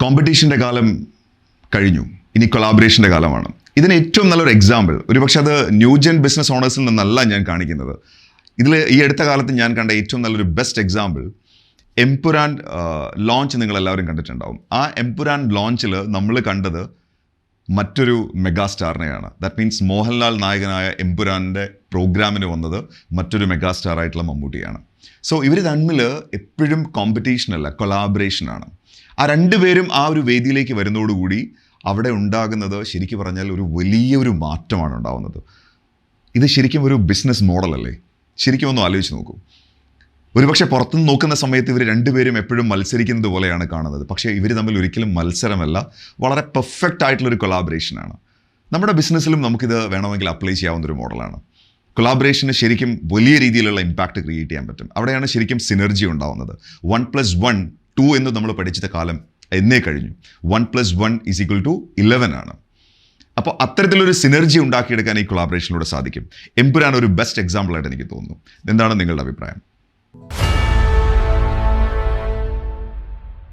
കോമ്പറ്റീഷൻ്റെ കാലം കഴിഞ്ഞു, ഇനി കൊളാബറേഷൻ്റെ കാലമാണ്. ഇതിന് ഏറ്റവും നല്ലൊരു എക്സാമ്പിൾ, ഒരുപക്ഷെ അത് ന്യൂജൻ ബിസിനസ് ഓണേഴ്സിൽ നിന്നല്ല ഞാൻ കാണിക്കുന്നത്, ഈ അടുത്ത കാലത്ത് ഞാൻ കണ്ട ഏറ്റവും നല്ലൊരു ബെസ്റ്റ് എക്സാമ്പിൾ എംപുരാൻ ലോഞ്ച് നിങ്ങളെല്ലാവരും കണ്ടിട്ടുണ്ടാവും. ആ എംപുരാൻ ലോഞ്ചിൽ നമ്മൾ കണ്ടത് മറ്റൊരു മെഗാസ്റ്റാറിനെയാണ്. ദാറ്റ് മീൻസ് മോഹൻലാൽ നായകനായ എംപുരാൻ്റെ പ്രോഗ്രാമിന് വന്നത് മറ്റൊരു മെഗാസ്റ്റാർ ആയിട്ടുള്ള മമ്മൂട്ടിയാണ്. സോ ഇവർ തമ്മിൽ എപ്പോഴും കോമ്പറ്റീഷനല്ല, കൊളാബറേഷനാണ്. ആ രണ്ടുപേരും ആ ഒരു വേദിയിലേക്ക് വരുന്നതോടുകൂടി അവിടെ ഉണ്ടാകുന്നത് ശരിക്കും പറഞ്ഞാൽ ഒരു വലിയൊരു മാറ്റമാണ് ഉണ്ടാകുന്നത്. ഇത് ശരിക്കും ഒരു ബിസിനസ് മോഡലല്ലേ? ശരിക്കും ഒന്ന് ആലോചിച്ച് നോക്കൂ. ഒരുപക്ഷെ പുറത്തുനിന്ന് നോക്കുന്ന സമയത്ത് ഇവർ രണ്ടുപേരും എപ്പോഴും മത്സരിക്കുന്നത് പോലെയാണ് കാണുന്നത്. പക്ഷേ ഇവർ തമ്മിൽ ഒരിക്കലും മത്സരമല്ല, വളരെ പെർഫെക്റ്റ് ആയിട്ടുള്ളൊരു കൊളാബറേഷനാണ്. നമ്മുടെ ബിസിനസ്സിലും നമുക്കിത് വേണമെങ്കിൽ അപ്ലൈ ചെയ്യാവുന്നൊരു മോഡലാണ്. കൊളാബറേഷന് ശരിക്കും വലിയ രീതിയിലുള്ള ഇമ്പാക്റ്റ് ക്രിയേറ്റ് ചെയ്യാൻ പറ്റും. അവിടെയാണ് ശരിക്കും സിനർജി ഉണ്ടാവുന്നത്. 1+1 2 എന്ന് നമ്മൾ പഠിച്ച കാലം എന്നേ കഴിഞ്ഞു. 1+1 = 11 ആണ്. അപ്പോൾ അത്തരത്തിലൊരു സിനർജി ഉണ്ടാക്കിയെടുക്കാൻ ഈ കൊളാബറേഷനിലൂടെ സാധിക്കും. എംപുരാൻ ഒരു ബെസ്റ്റ് എക്സാമ്പിളായിട്ട് എനിക്ക് തോന്നുന്നു. എന്താണ് നിങ്ങളുടെ അഭിപ്രായം?